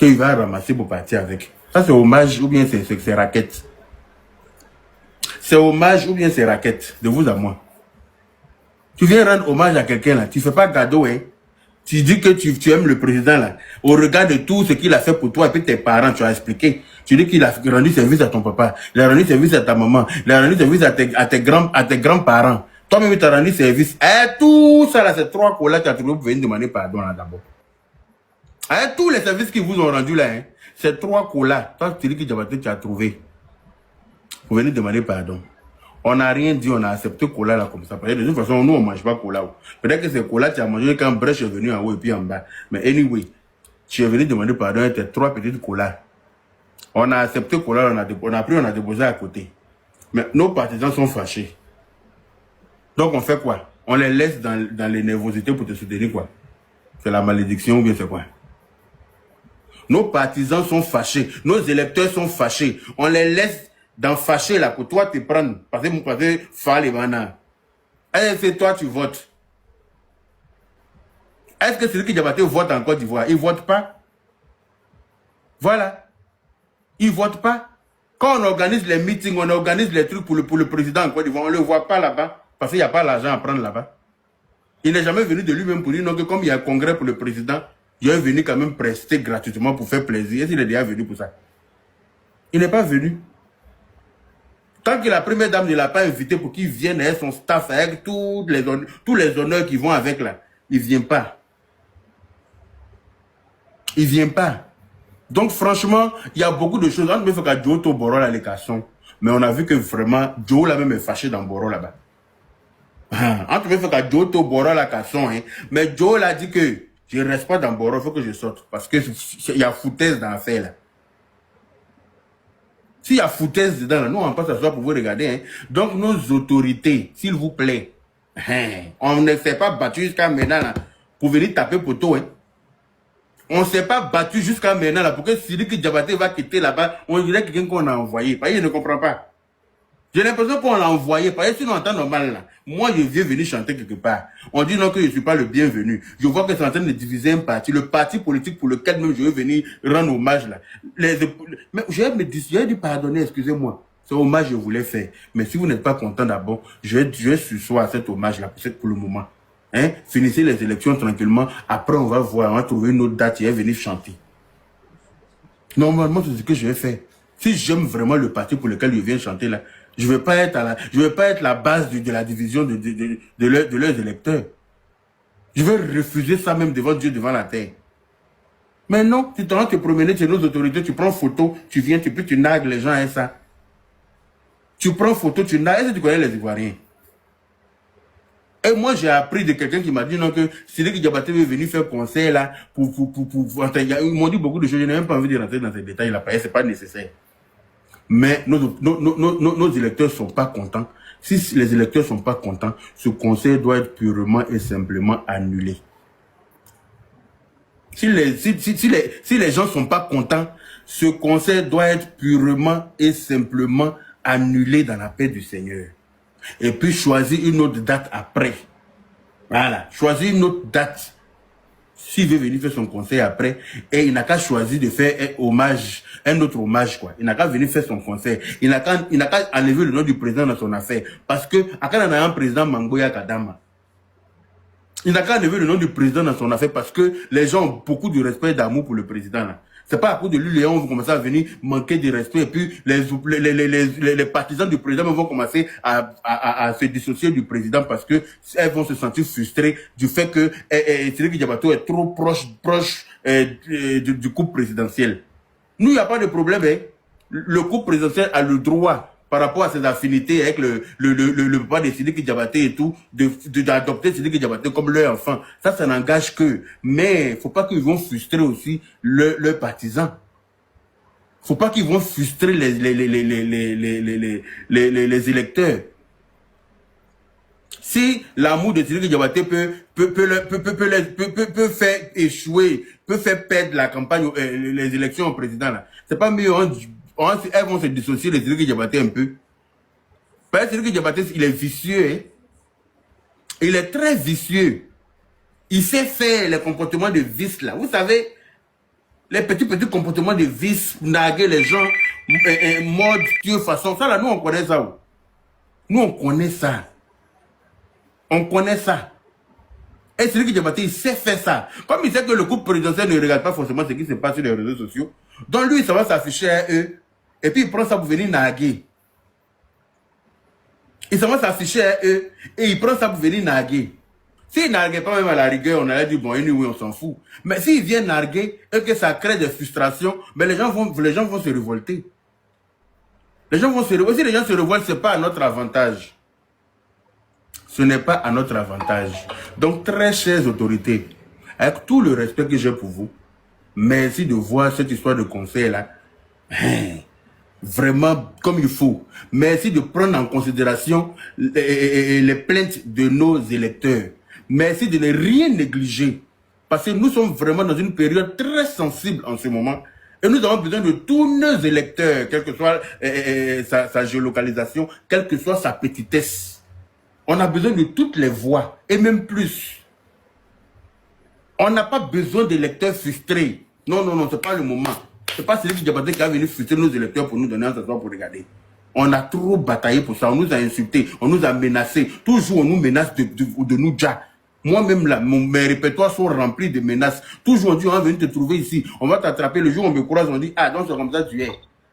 qu'il va ramasser pour partir avec. Ça, c'est hommage ou bien c'est raquette. C'est hommage ou bien c'est raquette, de vous à moi. Tu viens rendre hommage à quelqu'un là, tu ne fais pas cadeau, hein. Tu dis que tu aimes le président là, au regard de tout ce qu'il a fait pour toi et puis tes parents, tu as expliqué. Tu dis qu'il a rendu service à ton papa, il a rendu service à ta maman, il a rendu service à tes grands-parents. Toi-même, tu as rendu service. Et tout ça là, ces trois colas que tu as trouvé pour venir demander pardon là d'abord. Tous les services qu'ils vous ont rendus là, hein, ces trois colas, toi tu dis que tu as trouvé pour venir demander pardon. On n'a rien dit, on a accepté cola là comme ça. Parce que de toute façon, nous on ne mange pas cola. Peut-être que c'est cola tu as mangé quand Brèche est venu en haut et puis en bas. Mais anyway, tu es venu demander pardon à tes trois petites colas. On a accepté cola, on a pris, on a déposé à côté. Mais nos partisans sont fâchés. Donc on fait quoi? On les laisse dans les nervosités pour te soutenir quoi? C'est la malédiction ou bien c'est quoi? Nos partisans sont fâchés, nos électeurs sont fâchés. On les laisse dans fâché là pour toi te prendre. Parce que faire les manas. Est-ce que toi tu votes? Est-ce que celui qui Diabaté vote en Côte d'Ivoire? Il ne vote pas. Voilà. Il ne vote pas. Quand on organise les meetings, on organise les trucs pour le président en Côte d'Ivoire, on ne le voit pas là-bas. Parce qu'il n'y a pas l'argent à prendre là-bas. Il n'est jamais venu de lui-même pour dire non, que comme il y a un congrès pour le président, il est venu quand même prester gratuitement pour faire plaisir. Est-ce qu'il est déjà venu pour ça? Il n'est pas venu. Tant que la première dame ne l'a pas invité pour qu'il vienne avec son staff, avec tous les honneurs qui vont avec là, il ne vient pas. Il ne vient pas. Donc franchement, il y a beaucoup de choses. On ne peut faire qu'à Joe Boro la l'écation. Mais on a vu que vraiment, Joe là même est fâché dans Boro là-bas. On ne peut faire qu'à Joe Boro la casson. Hein. Mais Joe l'a dit que je ne reste pas dans Boro, il faut que je sorte. Parce qu'il y a foutaise dans l'affaire là. S'il y a foutaise dedans, là, nous, on passe à soi pour vous regarder. Hein. Donc, nos autorités, s'il vous plaît, on ne s'est pas battu jusqu'à maintenant là, pour venir taper poteau. Hein. On ne s'est pas battu jusqu'à maintenant là, pour que Sidiki Diabaté va quitter là-bas, on dirait quelqu'un qu'on a envoyé. Parce que je ne comprends pas. J'ai l'impression qu'on l'a envoyé. Parce que sinon, en temps normal, là, moi, je viens venir chanter quelque part. On dit non que je ne suis pas le bienvenu. Je vois que c'est en train de diviser un parti. Le parti politique pour lequel même je veux venir rendre hommage, là. Mais j'ai dit pardonner, excusez-moi. C'est hommage que je voulais faire. Mais si vous n'êtes pas content d'abord, je vais sursoir à cet hommage-là, pour le moment. Hein? Finissez les élections tranquillement. Après, on va voir, on va trouver une autre date et venir chanter. Normalement, c'est ce que je vais faire. Si j'aime vraiment le parti pour lequel je viens chanter là, je ne vais pas être la base de la division de leurs électeurs. Je vais refuser ça même devant Dieu, devant la terre. Mais non, tu t'en vas te promener chez nos autorités, tu prends photo, tu viens, tu nargues les gens avec ça. Tu prends photo, tu nargues. Est-ce que tu connais les Ivoiriens? Et moi, j'ai appris de quelqu'un qui m'a dit non que Sidiki Diabaté veut venir faire conseil là ils m'ont dit beaucoup de choses, je n'ai même pas envie de rentrer dans ces détails là, parce que c'est pas nécessaire. Mais nos électeurs ne sont pas contents. Si les électeurs ne sont pas contents, ce conseil doit être purement et simplement annulé. Si les gens ne sont pas contents, ce conseil doit être purement et simplement annulé dans la paix du Seigneur. Et puis choisir une autre date après. Voilà, choisir une autre date. S'il veut venir faire son conseil après, et il n'a qu'à choisir de faire un autre hommage, quoi. Il n'a qu'à venir faire son conseil. Il n'a qu'à enlever le nom du président dans son affaire. Parce que, à quand on a un président Mangoya Kadama, il n'a qu'à enlever le nom du président dans son affaire parce que les gens ont beaucoup de respect et d'amour pour le président, là. C'est pas à cause de lui, les gens vont commencer à venir manquer de respect et puis les partisans du président vont commencer à se dissocier du président parce que elles vont se sentir frustrées du fait que Sidiki Diabaté est trop proche du couple présidentiel. Nous, il n'y a pas de problème. Hein. Le couple présidentiel a le droit, par rapport à ses affinités avec le papa de Sidiki Diabaté et tout, d'adopter Sidiki Diabaté comme leur enfant. Ça n'engage qu'eux. Mais il ne faut pas qu'ils vont frustrer aussi leurs partisans. Il ne faut pas qu'ils vont frustrer les électeurs. Si l'amour de Sidiki Diabaté peut faire échouer, peut faire perdre la campagne, les élections au président, là, c'est pas mieux, elles vont se dissocier de Sidiki Diabaté un peu. Parce que Sidiki Diabaté, il est vicieux. Hein? Il est très vicieux. Il sait faire les comportements de vice là. Vous savez, Les petits comportements de vice, narguer les gens, mode, Dieu, façon. Ça là, nous on connaît ça. Nous on connaît ça. On connaît ça. Et celui qui Diabaté, il sait faire ça. Comme il sait que le couple présidentiel ne regarde pas forcément ce qui se passe sur les réseaux sociaux, donc lui, ça va s'afficher à eux. Et puis il prend ça pour venir narguer. Il va s'afficher à eux. Et il prend ça pour venir narguer. S'il narguait pas même à la rigueur, on allait dire, bon, anyway, on s'en fout. Mais s'il vient narguer et que ça crée des frustrations, mais les gens vont se révolter. Les gens vont se révolter. Si les gens se révoltent, ce n'est pas à notre avantage. Ce n'est pas à notre avantage. Donc, très chères autorités, avec tout le respect que j'ai pour vous, merci de voir cette histoire de conseil-là. Vraiment comme il faut. Merci de prendre en considération les plaintes de nos électeurs. Merci de ne rien négliger. Parce que nous sommes vraiment dans une période très sensible en ce moment. Et nous avons besoin de tous nos électeurs, quelle que soit sa géolocalisation, quelle que soit sa petitesse. On a besoin de toutes les voix, et même plus. On n'a pas besoin d'électeurs frustrés. Non, non, non, ce n'est pas le moment. Ce n'est pas celui qui a venu frustrer nos électeurs pour nous donner un s'asseoir pour regarder. On a trop bataillé pour ça. On nous a insultés, on nous a menacés. Toujours on nous menace de nous déjà. Moi-même, là, mes répertoires sont remplis de menaces. Toujours on dit, on va venir te trouver ici. On va t'attraper. Le jour où on me croise, on dit, ah, donc c'est comme ça tu es.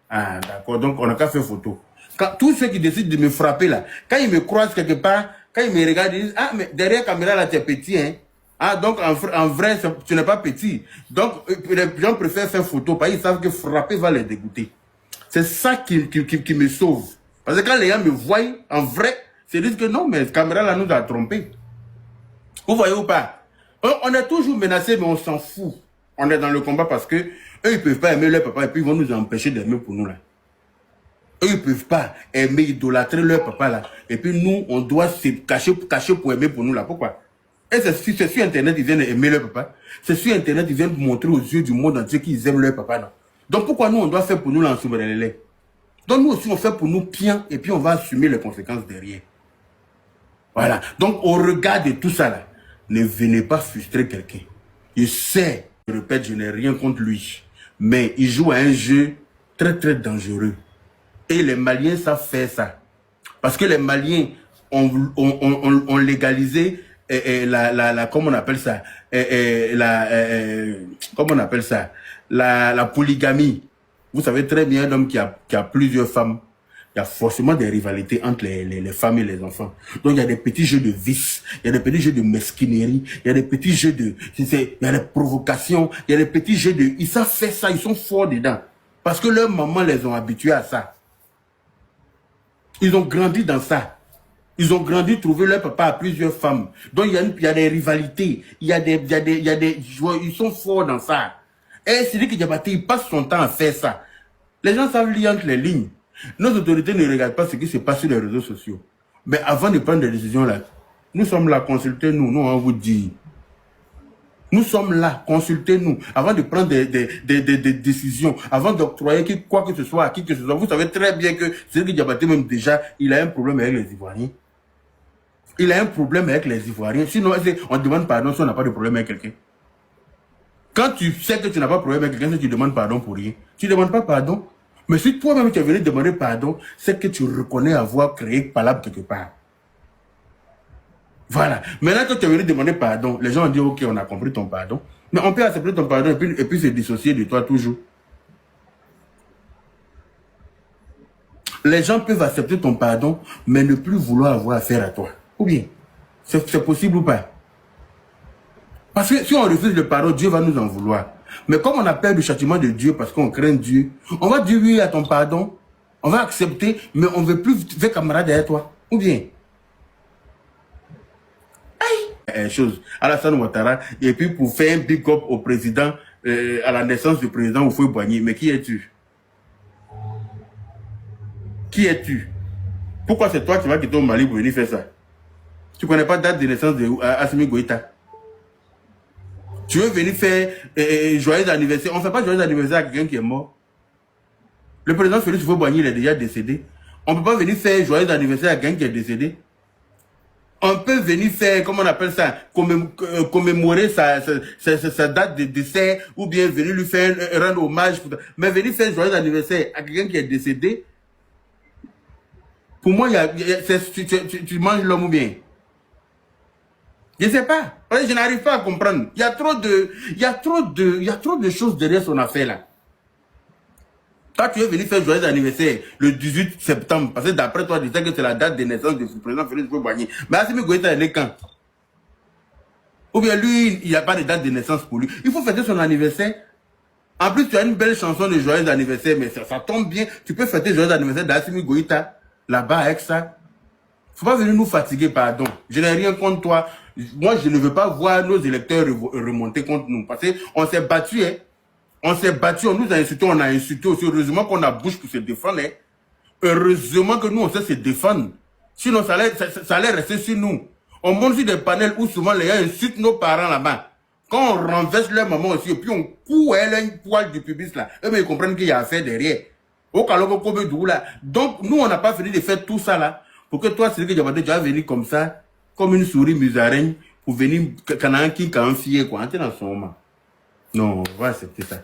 Ah, d'accord, donc on n'a qu'à faire photo. Quand, tous ceux qui décident de me frapper là, quand ils me croisent quelque part, quand ils me regardent, ils disent, ah, mais derrière la caméra là, tu es petit, hein. Ah, donc en vrai, tu n'es pas petit. Donc, les gens préfèrent faire photo parce qu'ils savent que frapper va les dégoûter. C'est ça qui me sauve. Parce que quand les gens me voient, en vrai, ils disent que non, mais cette caméra là nous a trompés. Vous voyez ou pas? On est toujours menacés, mais on s'en fout. On est dans le combat parce que eux, ils ne peuvent pas aimer leur papa et puis ils vont nous empêcher d'aimer pour nous là. Eux, ils ne peuvent pas aimer, idolâtrer leur papa là. Et puis nous, on doit se cacher pour aimer pour nous là. Pourquoi? Et c'est sur Internet qu'ils viennent aimer leur papa. C'est sur Internet qu'ils viennent montrer aux yeux du monde entier qu'ils aiment leur papa là. Donc pourquoi nous, on doit faire pour nous là en souveraineté? Donc nous aussi, on fait pour nous bien et puis on va assumer les conséquences derrière. Voilà. Donc au regard de tout ça là, ne venez pas frustrer quelqu'un. Je sais, je répète, je n'ai rien contre lui. Mais il joue à un jeu très très dangereux. Et les Maliens savent faire ça. Parce que les Maliens ont légalisé comment on appelle ça, comment on appelle ça, la polygamie. Vous savez très bien, un homme qui a plusieurs femmes, il y a forcément des rivalités entre les femmes et les enfants. Donc il y a des petits jeux de vice, il y a des petits jeux de mesquinerie, il y a des petits jeux de, il y a des provocations, il y a des petits jeux de, ils savent faire ça, ils sont forts dedans. Parce que leurs mamans les ont habitués à ça. Ils ont grandi dans ça. Ils ont grandi, trouvé leur papa à plusieurs femmes. Donc il y a des rivalités, ils sont forts dans ça. Et c'est lui qui Diabaté, il passe son temps à faire ça. Les gens savent lire entre les lignes. Nos autorités ne regardent pas ce qui se passe sur les réseaux sociaux. Mais avant de prendre des décisions là, nous sommes là, consultez-nous, nous on vous dit. Nous sommes là, consultez-nous, avant de prendre des décisions, avant d'octroyer quoi que ce soit à qui que ce soit. Vous savez très bien que Cédric Diabaté même déjà, il a un problème avec les Ivoiriens. Il a un problème avec les Ivoiriens. Sinon, on demande pardon si on n'a pas de problème avec quelqu'un. Quand tu sais que tu n'as pas de problème avec quelqu'un, tu demandes pardon pour rien. Tu ne demandes pas pardon. Mais si toi-même tu es venu demander pardon, c'est que tu reconnais avoir créé Palab quelque part. Voilà. Maintenant que tu es venu demander pardon, les gens ont dit ok, on a compris ton pardon. Mais on peut accepter ton pardon et puis se dissocier de toi toujours. Les gens peuvent accepter ton pardon, mais ne plus vouloir avoir affaire à toi. Ou bien, c'est possible ou pas? Parce que si on refuse le pardon, Dieu va nous en vouloir. Mais comme on a peur du châtiment de Dieu parce qu'on craint Dieu, on va dire oui à ton pardon, on va accepter, mais on ne veut plus faire camarade derrière toi. Ou bien? Chose. Alassane Ouattara, et puis pour faire un big up au président, à la naissance du président Houphouët-Boigny. Mais qui es-tu? Qui es-tu? Pourquoi c'est toi qui vas quitter au Mali pour venir faire ça? Tu ne connais pas la date de naissance de Assimi Goïta? Tu veux venir faire joyeux anniversaire? On ne fait pas joyeux anniversaire à quelqu'un qui est mort. Le président Félix Houphouët-Boigny, il est déjà décédé. On ne peut pas venir faire joyeux anniversaire à quelqu'un qui est décédé. On peut venir faire, comment on appelle ça, commémorer sa date de décès, ou bien venir lui faire rendre hommage. Mais venir faire joyeux anniversaire à quelqu'un qui est décédé, pour moi, tu manges l'homme ou bien. Je ne sais pas. Je n'arrive pas à comprendre. Il y a trop de choses derrière son affaire là. Toi, tu es venu faire joyeux anniversaire le 18 septembre, parce que d'après toi, tu sais que c'est la date de naissance du président Félix Houphouët-Boigny. Mais Assimi Goïta, elle est quand? Ou bien lui, il n'y a pas de date de naissance pour lui. Il faut fêter son anniversaire. En plus, tu as une belle chanson de joyeux anniversaire, mais ça tombe bien. Tu peux fêter joyeux anniversaire d'Assimi Goïta, là-bas avec ça. Faut pas venir nous fatiguer, pardon. Je n'ai rien contre toi. Moi, je ne veux pas voir nos électeurs remonter contre nous. Parce qu'on s'est battu, hein. On s'est battu, on nous a insulté aussi. Heureusement qu'on a bouche pour se défendre. Hein. Heureusement que nous, on sait se défendre. Sinon, ça allait rester sur nous. On monte sur des panels où souvent les gens insultent nos parents là-bas. Quand on renverse leur maman aussi, et puis on coud un poil du pubis là, eux, ils comprennent qu'il y a affaire derrière. Donc, nous, on n'a pas fini de faire tout ça là. Pour que toi, c'est que tu vas venir comme ça, comme une souris musaraigne, pour venir, quand un qui a un fier, quoi, entrer dans son moment. Non, on va accepter ça.